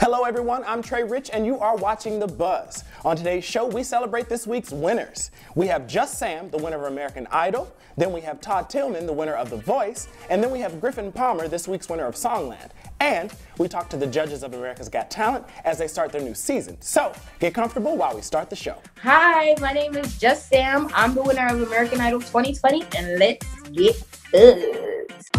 Hello everyone, I'm Trey Rich and you are watching The Buzz. On today's show, we celebrate this week's winners. We have Just Sam, the winner of American Idol. Then we have Todd Tilghman, the winner of The Voice. And then we have Griffen Palmer, this week's winner of Songland. And we talk to the judges of America's Got Talent as they start their new season. So get comfortable while we start the show. Hi, my name is Just Sam. I'm the winner of American Idol 2020 and let's get buzzed.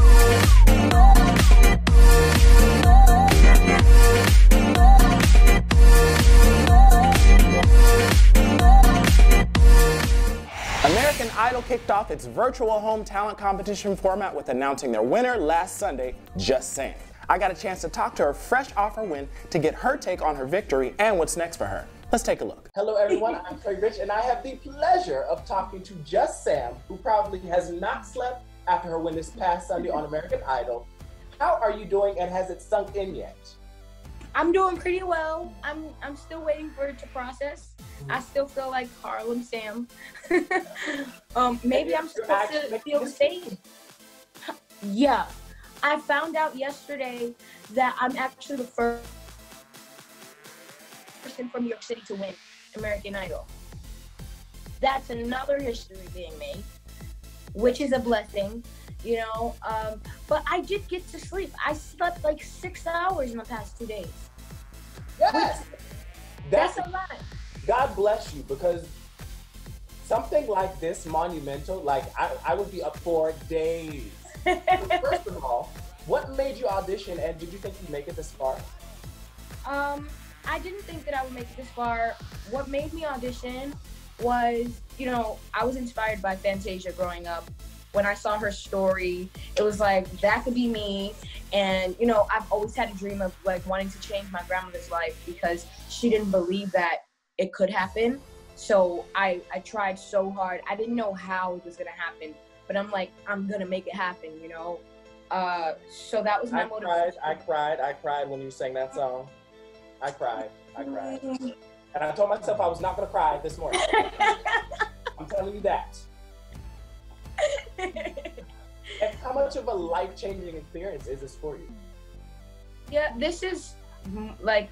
American Idol kicked off its virtual home talent competition format with announcing their winner last Sunday, Just Sam. I got a chance to talk to her fresh off her win to get her take on her victory and what's next for her. Let's take a look. Hello everyone, I'm Trey Rich and I have the pleasure of talking to Just Sam, who probably has not slept after her win this past Sunday on American Idol. How are you doing and has it sunk in yet? I'm doing pretty well. I'm still waiting for it to process. I still feel like Harlem Sam. Maybe I'm supposed to feel the same. Yeah, I found out yesterday that I'm actually the first person from New York City to win American Idol. That's another history being made, which is a blessing, you know. But I did get to sleep. I slept like 6 hours in the past 2 days. Yes! That's a lot. God bless you, because something like this monumental, like I would be up for days. First of all, what made you audition and did you think you'd make it this far? I didn't think that I would make it this far. What made me audition was, you know, I was inspired by Fantasia growing up. When I saw her story, it was like, that could be me. And, you know, I've always had a dream of like wanting to change my grandmother's life because she didn't believe that it could happen. So I tried so hard. I didn't know how it was gonna happen, but I'm like, I'm gonna make it happen, you know? So that was my motivation. I cried when you sang that song. I cried. And I told myself I was not gonna cry this morning. I'm telling you that. And how much of a life-changing experience is this for you? Yeah, this is like,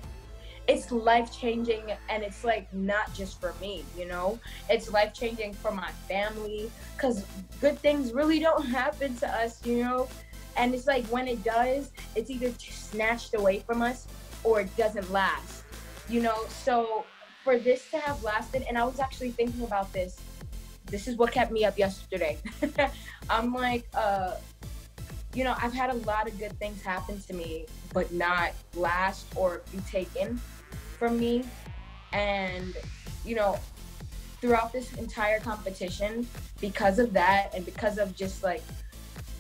it's life-changing, and it's like not just for me, you know? It's life-changing for my family, because good things really don't happen to us, you know? And it's like when it does, it's either snatched away from us or it doesn't last, you know? So for this to have lasted, and I was actually thinking about this is what kept me up yesterday. I'm like, you know, I've had a lot of good things happen to me, but not last or be taken from me. And, you know, throughout this entire competition, because of that and because of just like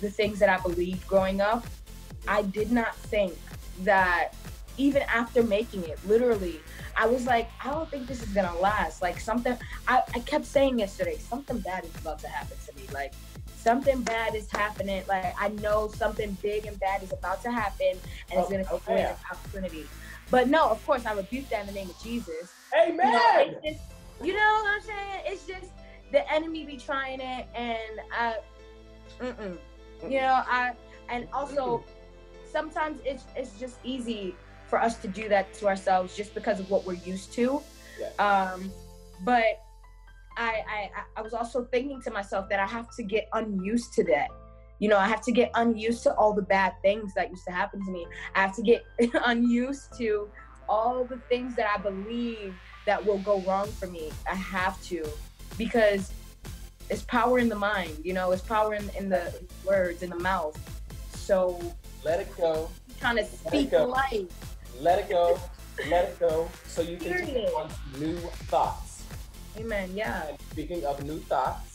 the things that I believed growing up, I did not think that even after making it, literally, I was like, I don't think this is gonna last. Like something, I kept saying yesterday, something bad is about to happen to me. Like something bad is happening. Like I know something big and bad is about to happen and it's gonna take away this opportunity. But no, of course, I rebuke that in the name of Jesus. Amen! You know what I'm saying? It's just the enemy be trying it, and you know, and also sometimes it's just easy for us to do that to ourselves just because of what we're used to. Yeah. But I was also thinking to myself that I have to get unused to that. You know, I have to get unused to all the bad things that used to happen to me. I have to get unused to all the things that I believe that will go wrong for me. I have to, because it's power in the mind, you know, it's power in the words, in the mouth. So let it go. Trying to speak life. Let it go. Let it go. So you can take on new thoughts. Amen. Yeah. And speaking of new thoughts,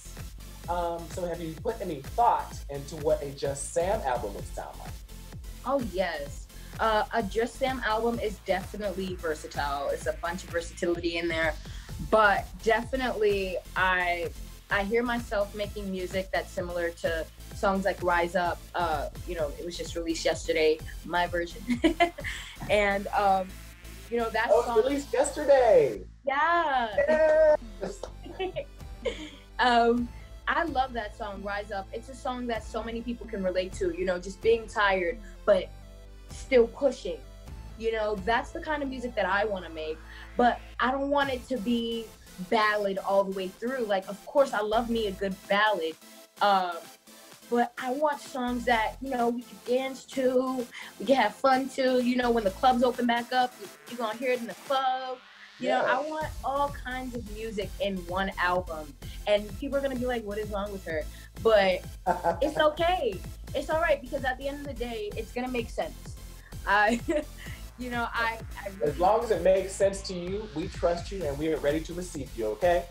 so have you put any thought into what a Just Sam album would sound like? Oh yes. A Just Sam album is definitely versatile. It's a bunch of versatility in there, but definitely I hear myself making music that's similar to songs like Rise Up. You know, it was just released yesterday, my version. And you know, that song was released yesterday. Yeah. Yes. I love that song, Rise Up. It's a song that so many people can relate to, you know, just being tired, but still pushing. You know, that's the kind of music that I want to make, but I don't want it to be ballad all the way through. Like, of course, I love me a good ballad, but I want songs that, you know, we can dance to, we can have fun to. You know, when the clubs open back up, you're gonna hear it in the club. You know, I want all kinds of music in one album, and people are gonna be like, what is wrong with her? But it's okay. It's all right, because at the end of the day, it's gonna make sense. You know, I really, as long as it makes sense to you, we trust you and we are ready to receive you, okay?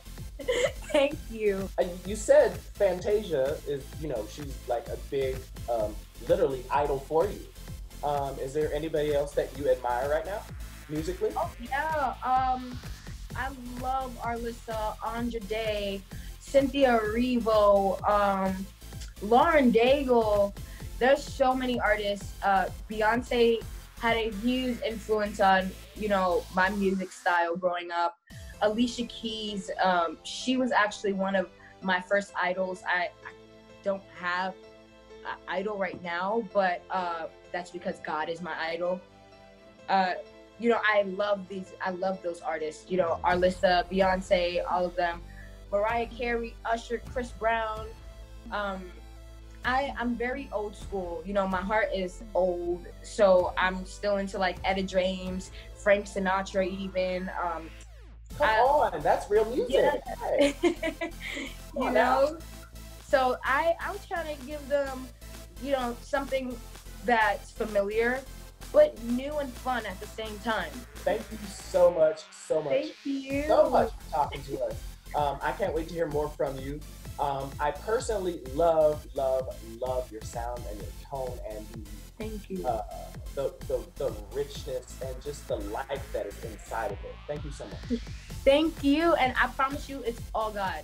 Thank you. You said Fantasia is, you know, she's like a big, literally idol for you. Is there anybody else that you admire right now, musically? Oh, yeah. I love Arlissa, Anja Day, Cynthia Erivo, Lauren Daigle. There's so many artists. Beyonce had a huge influence on, you know, my music style growing up. Alicia Keys, she was actually one of my first idols. I don't have an idol right now, but that's because God is my idol. You know, I love those artists, you know, Arlissa, Beyonce, all of them. Mariah Carey, Usher, Chris Brown. I'm very old school. You know, my heart is old, so I'm still into like Etta James, Frank Sinatra even. Come on, that's real music. Yeah. You know, so I was trying to give them, you know, something that's familiar, but new and fun at the same time. Thank you so much, Thank you so much for talking to us. I can't wait to hear more from you. I personally love your sound and your tone and Thank you. The richness and just the life that is inside of it. Thank you so much. Thank you, and I promise you, it's all God.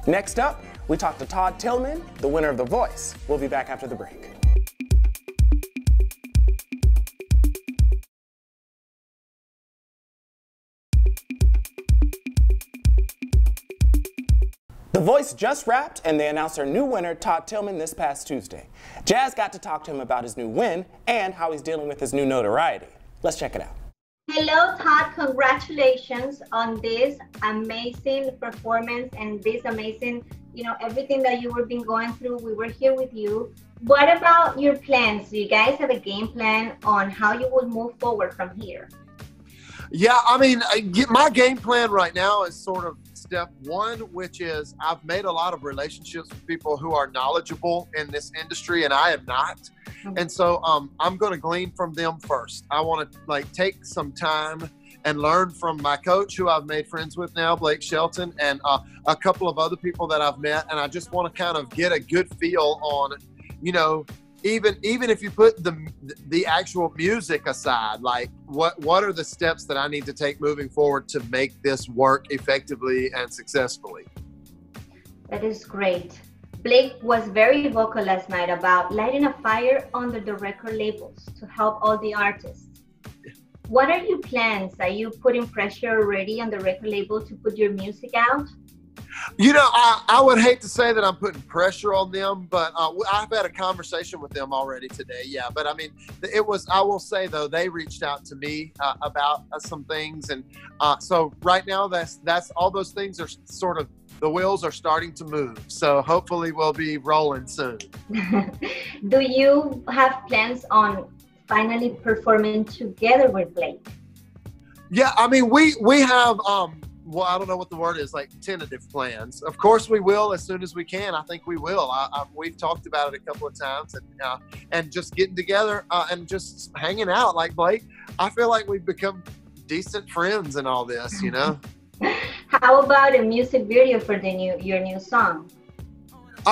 Next up, we talk to Todd Tilghman, the winner of The Voice. We'll be back after the break. The Voice just wrapped, and they announced their new winner, Todd Tilghman, this past Tuesday. Jazz got to talk to him about his new win and how he's dealing with his new notoriety. Let's check it out. Hello, Todd. Congratulations on this amazing performance and this amazing, you know, everything that you were been going through. We were here with you. What about your plans? Do you guys have a game plan on how you will move forward from here? Yeah, I mean, my game plan right now is sort of step one, which is I've made a lot of relationships with people who are knowledgeable in this industry, and I am not. And so I'm going to glean from them first. I want to like take some time and learn from my coach, who I've made friends with now, Blake Shelton, and a couple of other people that I've met. And I just want to kind of get a good feel on, you know, even if you put the actual music aside, like what are the steps that I need to take moving forward to make this work effectively and successfully? That is great. Blake was very vocal last night about lighting a fire under the record labels to help all the artists. What are your plans? Are you putting pressure already on the record label to put your music out? You know, I would hate to say that I'm putting pressure on them, but I've had a conversation with them already today. Yeah, but I mean, I will say though, they reached out to me about some things. And so right now that's all those things are sort of, the wheels are starting to move. So hopefully we'll be rolling soon. Do you have plans on finally performing together with Blake? Yeah, I mean, we have, well, I don't know what the word is, like tentative plans. Of course we will as soon as we can. I think we will. We've talked about it a couple of times, and just getting together and just hanging out. Like Blake, I feel like we've become decent friends in all this, you know? How about a music video for your new song?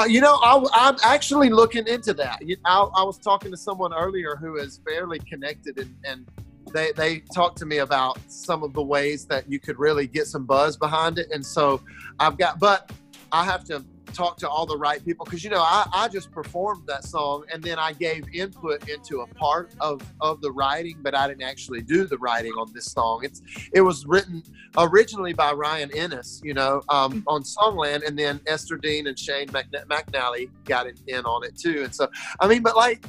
You know, I'm actually looking into that. I was talking to someone earlier who is fairly connected, and they talked to me about some of the ways that you could really get some buzz behind it. And so but I have to talk to all the right people, because, you know, I just performed that song and then I gave input into a part of the writing, but I didn't actually do the writing on this song. It was written originally by Ryan Ennis, you know, on Songland, and then Esther Dean and Shane McNally got in on it too. And so, I mean, but like,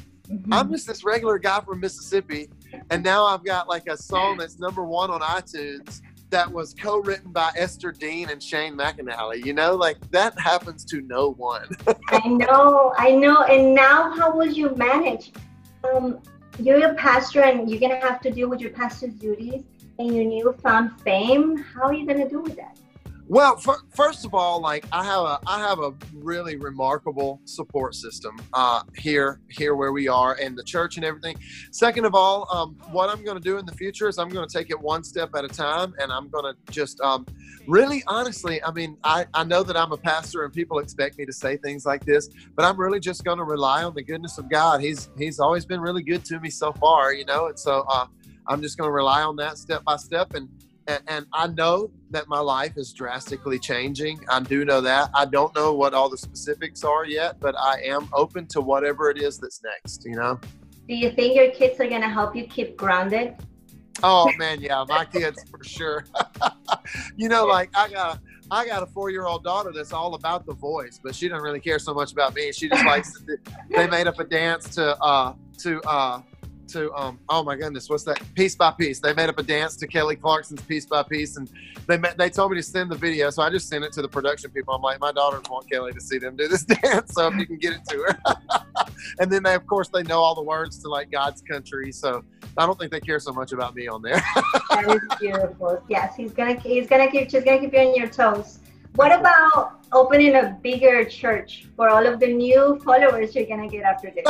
I'm just this regular guy from Mississippi And now I've got like a song that's #1 on iTunes that was co-written by Esther Dean and Shane McAnally. You know, like that happens to no one. I know. And now how will you manage? You're a pastor and you're gonna have to deal with your pastor's duties and your newfound fame. How are you gonna do with that? Well, first of all, like I have a really remarkable support system here where we are, and the church and everything. Second of all, what I'm going to do in the future is I'm going to take it one step at a time, and I'm going to just really honestly, I mean, I know that I'm a pastor and people expect me to say things like this, but I'm really just going to rely on the goodness of God. He's always been really good to me so far, you know, and so I'm just going to rely on that step by step. And I know that my life is drastically changing. I do know that. I don't know what all the specifics are yet, but I am open to whatever it is that's next, you know? Do you think your kids are going to help you keep grounded? Oh, man, yeah, my kids for sure. You know, like I got a 4-year-old daughter that's all about The Voice, but she doesn't really care so much about me. She just likes they made up a dance to oh my goodness, what's that? Piece by Piece. They made up a dance to Kelly Clarkson's Piece by Piece, and they told me to send the video, so I just sent it to the production people. I'm like, my daughters want Kelly to see them do this dance, so if you can get it to her. And then of course they know all the words to like God's Country, so I don't think they care so much about me on there. That is beautiful. Yes, she's gonna keep you on your toes. What about opening a bigger church for all of the new followers you're gonna get after this?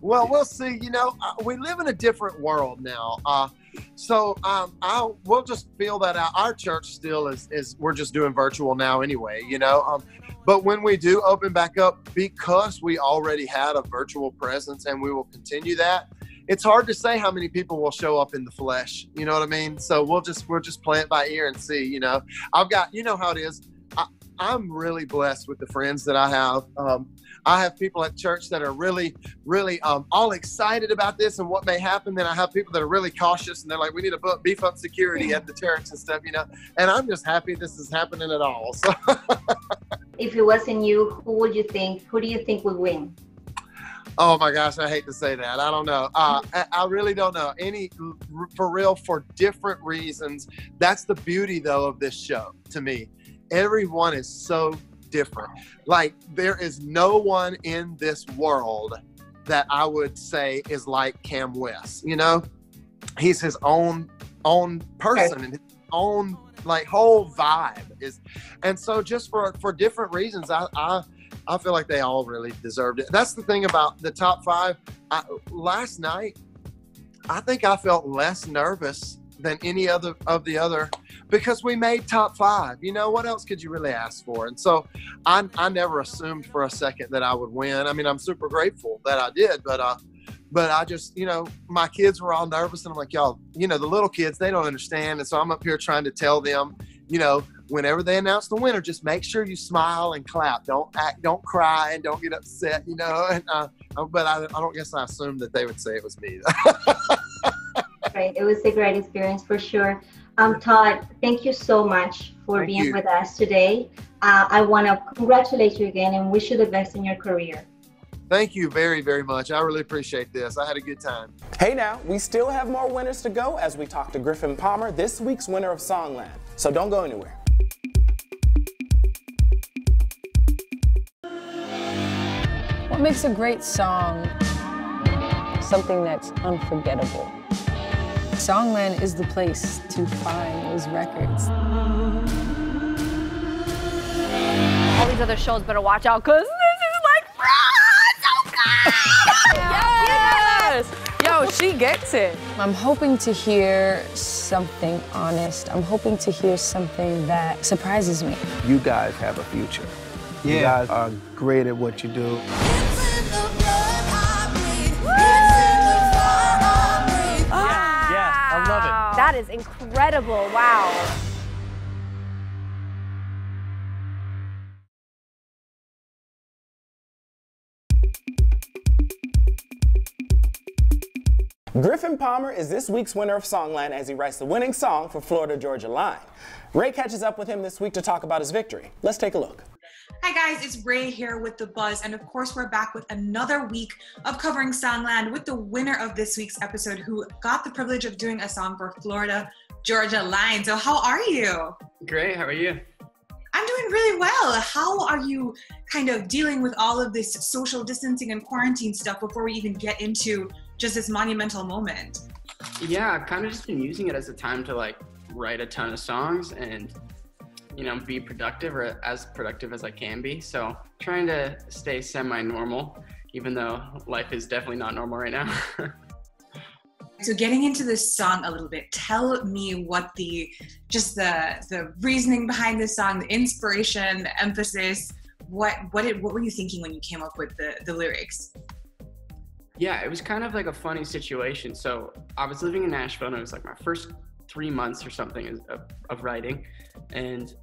Well, we'll see. You know, we live in a different world now. So we'll just feel that out. Our church still is we're just doing virtual now anyway, you know. But when we do open back up, because we already had a virtual presence and we will continue that, it's hard to say how many people will show up in the flesh. You know what I mean? So we'll just play it by ear and see, you know. I've got, you know how it is. I'm really blessed with the friends that I have. I have people at church that are really, really all excited about this and what may happen. Then I have people that are really cautious and they're like, we need to beef up security at the church and stuff, you know. And I'm just happy this is happening at all. So. If it wasn't you, who do you think would win? Oh my gosh, I hate to say that. I don't know. I really don't know. For real, for different reasons. That's the beauty though of this show to me. Everyone is so different. Like there is no one in this world that I would say is like Cam West, you know? He's his own person and his own like whole vibe is. And so just for different reasons, I feel like they all really deserved it. That's the thing about the top 5. Last night, I think I felt less nervous than any other of the other because we made top 5. You know, what else could you really ask for? And so I never assumed for a second that I would win. I mean, I'm super grateful that I did, but I just, you know, my kids were all nervous and I'm like, y'all, you know, the little kids, they don't understand. And so I'm up here trying to tell them, you know, whenever they announce the winner, just make sure you smile and clap. Don't cry and don't get upset, you know. And but I don't guess I assumed that they would say it was me. Right, it was a great experience for sure. Todd, thank you so much for being with us today. I want to congratulate you again and wish you the best in your career. Thank you very, very much. I really appreciate this. I had a good time. Hey now, we still have more winners to go as we talk to Griffen Palmer, this week's winner of Songland. So don't go anywhere. What makes a great song? Something that's unforgettable. Songland is the place to find those records. All these other shows better watch out, cause this is like, so good! Yes! Yo, she gets it. I'm hoping to hear something honest. I'm hoping to hear something that surprises me. You guys have a future. Yeah. You guys are great at what you do. That is incredible, wow. Griffen Palmer is this week's winner of Songland as he writes the winning song for Florida Georgia Line. Ray catches up with him this week to talk about his victory. Let's take a look. Hi guys, it's Ray here with The Buzz, and of course we're back with another week of covering Songland with the winner of this week's episode who got the privilege of doing a song for Florida Georgia Line. So how are you? Great, how are you? I'm doing really well. How are you kind of dealing with all of this social distancing and quarantine stuff before we even get into just this monumental moment? Yeah, I've kind of just been using it as a time to like write a ton of songs and be productive, or as productive as I can be. So trying to stay semi-normal, even though life is definitely not normal right now. So getting into this song a little bit, tell me what the reasoning behind this song, the inspiration, the emphasis, what were you thinking when you came up with the lyrics? Yeah, it was kind of like a funny situation. So I was living in Nashville, and it was like my first 3 months or something of writing, and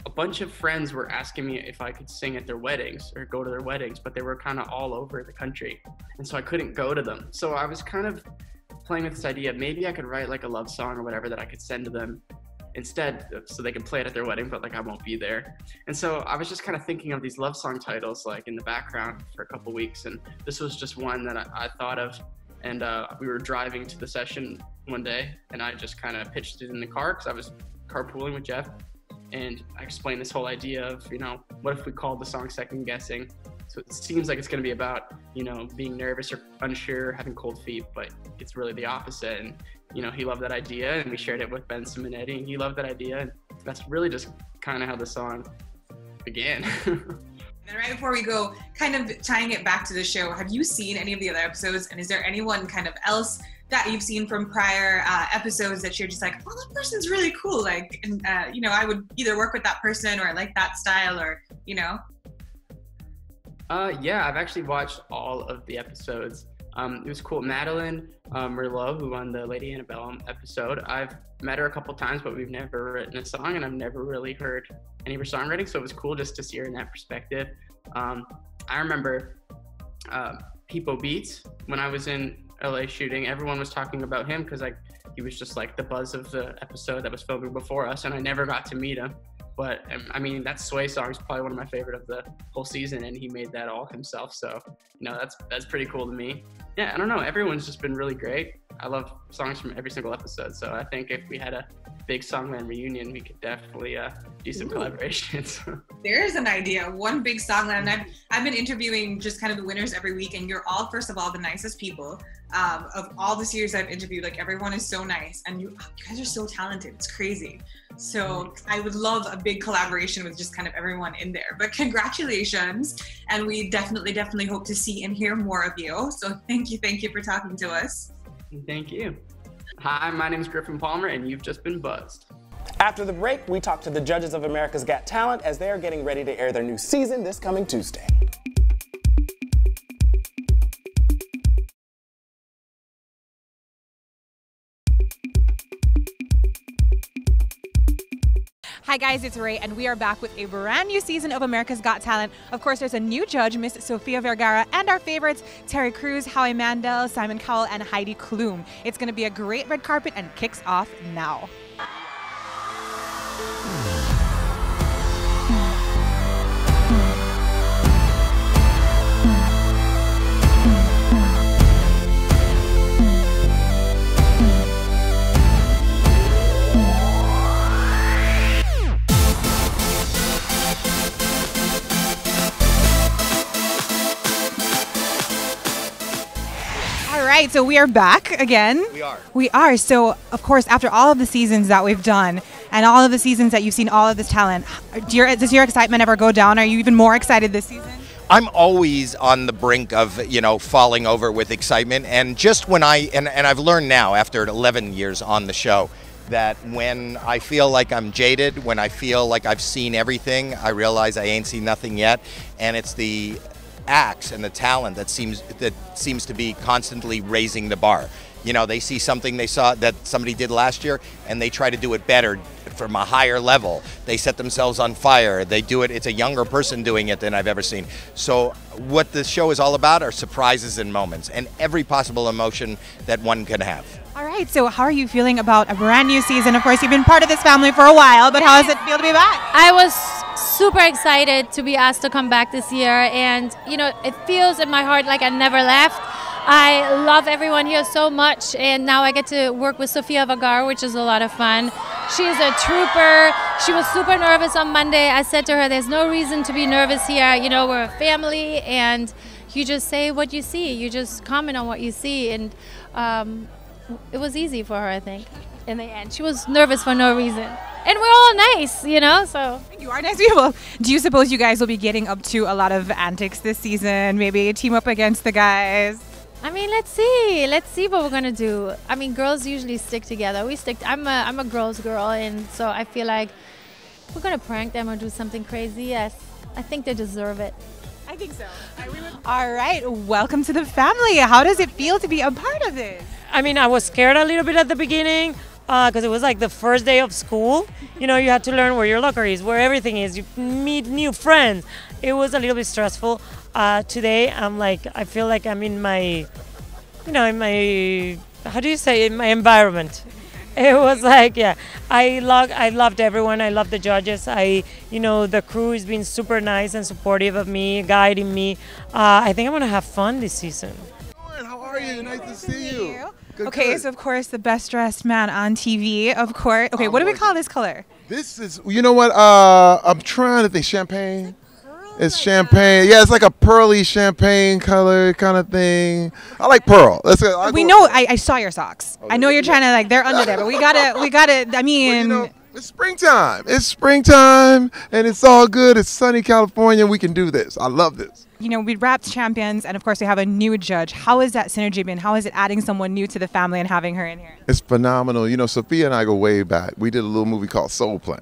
a bunch of friends were asking me if I could sing at their weddings or go to their weddings, but they were kind of all over the country, and so I couldn't go to them. So I was kind of playing with this idea, maybe I could write like a love song or whatever that I could send to them instead, so they could play it at their wedding, but like I won't be there. And so I was just kind of thinking of these love song titles like in the background for a couple weeks, and this was just one that I thought of. And we were driving to the session one day, and I just kind of pitched it in the car because I was carpooling with Jeff, and I explained this whole idea of, what if we called the song Second Guessing? So it seems like it's going to be about, being nervous or unsure, having cold feet, but it's really the opposite. And, he loved that idea, and we shared it with Ben Simonetti, and he loved that idea. And that's really just kind of how the song began. And right before we go, kind of tying it back to the show, have you seen any of the other episodes? And is there anyone kind of else that you've seen from prior episodes that you're just like, oh, that person's really cool. Like, and, I would either work with that person, or I like that style, or, Yeah, I've actually watched all of the episodes. It was cool. Madeline Merlot, who won the Lady Antebellum episode, I've met her a couple times, but we've never written a song, and I've never really heard any of her songwriting, so it was cool just to see her in that perspective. I remember Peepo Beats, when I was in LA shooting, everyone was talking about him because he was just like the buzz of the episode that was filming before us, and I never got to meet him. But I mean, that Sway song is probably one of my favorite of the whole season, and he made that all himself. So, that's pretty cool to me. Yeah, I don't know. Everyone's just been really great. I love songs from every single episode. So I think if we had a big Songland reunion, we could definitely do some collaborations. There's an idea. One big Songland. I've been interviewing just kind of the winners every week, and you're all, first of all, the nicest people. Of all the series I've interviewed, like everyone is so nice, and you guys are so talented. It's crazy. So I would love a big collaboration with just kind of everyone in there. But congratulations, and we definitely hope to see and hear more of you. So thank you for talking to us. Thank you. Hi, my name is Griffen Palmer, and you've just been buzzed. After the break, we talk to the judges of America's Got Talent as they are getting ready to air their new season this coming Tuesday. Hi guys, it's Ray, and we are back with a brand new season of America's Got Talent. Of course, there's a new judge, Miss Sofia Vergara, and our favorites, Terry Crews, Howie Mandel, Simon Cowell, and Heidi Klum. It's going to be a great red carpet, and kicks off now. All right, so we are back again. We are. So, of course, after all of the seasons that we've done and all of the seasons that you've seen all of this talent, does your excitement ever go down? Are you even more excited this season? I'm always on the brink of, falling over with excitement. And just when and I've learned now after 11 years on the show, that when I feel like I'm jaded, when I feel like I've seen everything, I realize I ain't seen nothing yet. And it's the acts and the talent that seems to be constantly raising the bar. They see something they saw that somebody did last year, and they try to do it better from a higher level. They set themselves on fire. They do it. It's a younger person doing it than I've ever seen. So what the show is all about are surprises and moments, and every possible emotion that one can have. All right, so how are you feeling about a brand new season? Of course, you've been part of this family for a while, but how does it feel to be back? I was super excited to be asked to come back this year, and you know, it feels in my heart like I never left. I love everyone here so much, and now I get to work with Sofia Vergara, which is a lot of fun. She's a trooper. She was super nervous on Monday. I said to her, there's no reason to be nervous here. You know, we're a family, and you just say what you see. You just comment on what you see, and it was easy for her, I think, in the end. She was nervous for no reason. And we're all nice, you know, so. You are nice people. Do you suppose you guys will be getting up to a lot of antics this season? Maybe team up against the guys? I mean, let's see. Let's see what we're gonna do. I mean, girls usually stick together. I'm a girl's girl, and so I feel like we're gonna prank them or do something crazy. Yes, I think they deserve it. I think so. All right, welcome to the family. How does it feel to be a part of this? I mean, I was scared a little bit at the beginning because it was like the first day of school. You know, you had to learn where your locker is, where everything is. You meet new friends. It was a little bit stressful. Today, I feel like I'm in my, you know, in my, how do you say, in my environment. It was like, yeah, I loved everyone. I loved the judges. You know, the crew has been super nice and supportive of me, guiding me. I think I'm gonna have fun this season. How are you? Nice to see you. Good, okay, good. so of course the best dressed man on TV, of course. Okay, what do we call this color? This is, you know what? I'm trying to think. Champagne. It's champagne. Yeah, it's like a pearly champagne color kind of thing. I like pearl. We know. I saw your socks. I know you're trying to like. They're under there, but we gotta. I mean. Well, you know, it's springtime. It's springtime, and it's all good. It's sunny California. We can do this. I love this. You know, we wrapped champions, and of course we have a new judge. How has that synergy been? How is it adding someone new to the family and having her in here? It's phenomenal. You know, Sophia and I go way back. We did a little movie called Soul Plane.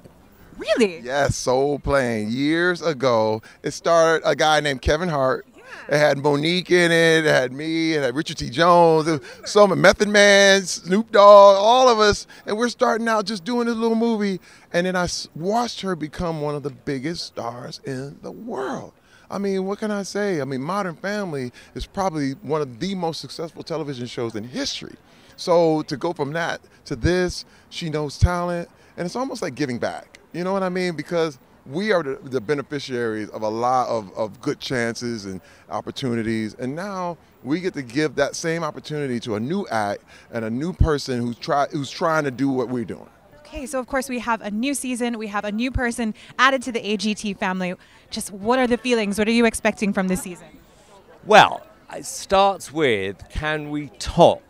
Really? Yes, Soul Plane. Years ago, it starred a guy named Kevin Hart. Yeah. It had Monique in it. It had me. It had Richard T. Jones. Some Method Man, Snoop Dogg, all of us. And we're starting out just doing this little movie. And then I watched her become one of the biggest stars in the world. I mean, what can I say? I mean, Modern Family is probably one of the most successful television shows in history. So to go from that to this, she knows talent, and it's almost like giving back. You know what I mean? Because we are the beneficiaries of a lot of good chances and opportunities. And now we get to give that same opportunity to a new act and a new person who's trying to do what we're doing. Okay, so of course we have a new season. We have a new person added to the AGT family. Just what are the feelings? What are you expecting from this season? Well, it starts with, can we top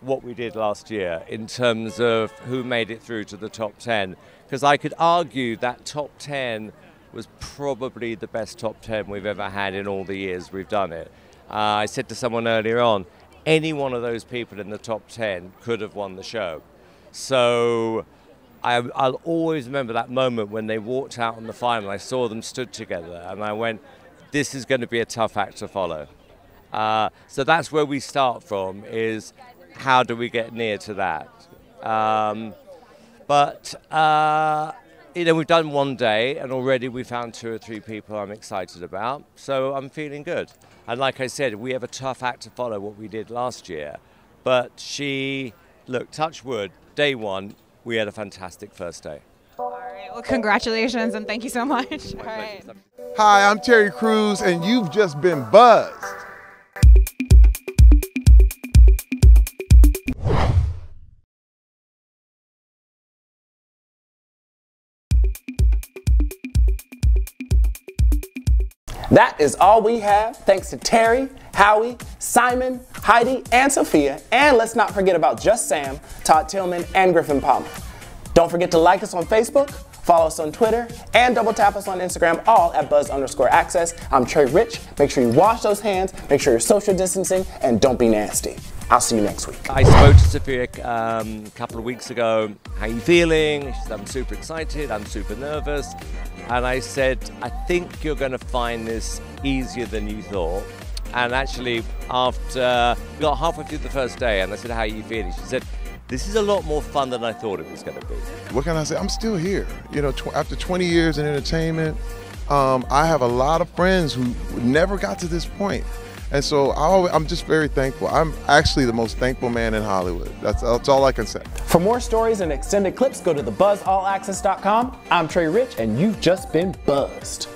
what we did last year in terms of who made it through to the top 10? Because I could argue that top 10 was probably the best top 10 we've ever had in all the years we've done it. I said to someone earlier on, any one of those people in the top 10 could have won the show. So I'll always remember that moment when they walked out on the final. I saw them stood together and I went, this is going to be a tough act to follow. So that's where we start from, is how do we get near to that? But you know, we've done one day and already we found 2 or 3 people I'm excited about. So I'm feeling good. And like I said, we have a tough act to follow what we did last year. But look, touch wood, day 1, we had a fantastic first day. All right, well, congratulations and thank you so much. All right. Hi, I'm Terry Crews and you've just been buzzed. That is all we have. Thanks to Terry, Howie, Simon, Heidi, and Sophia. And let's not forget about Just Sam, Todd Tilghman, and Griffen Palmer. Don't forget to like us on Facebook, follow us on Twitter, and double tap us on Instagram, all at @buzz_access. I'm Trey Rich. Make sure you wash those hands, make sure you're social distancing, and don't be nasty. I'll see you next week. I spoke to Sophia a couple of weeks ago. How are you feeling? She said, I'm super excited, I'm super nervous. And I said, I think you're going to find this easier than you thought. And actually, after we got halfway through the first day, and I said, how are you feeling? She said, this is a lot more fun than I thought it was going to be. What can I say? I'm still here. You know, after 20 years in entertainment, I have a lot of friends who never got to this point. And so I'm just very thankful. I'm actually the most thankful man in Hollywood. That's all I can say. For more stories and extended clips, go to thebuzzallaccess.com. I'm Trey Rich, and you've just been buzzed.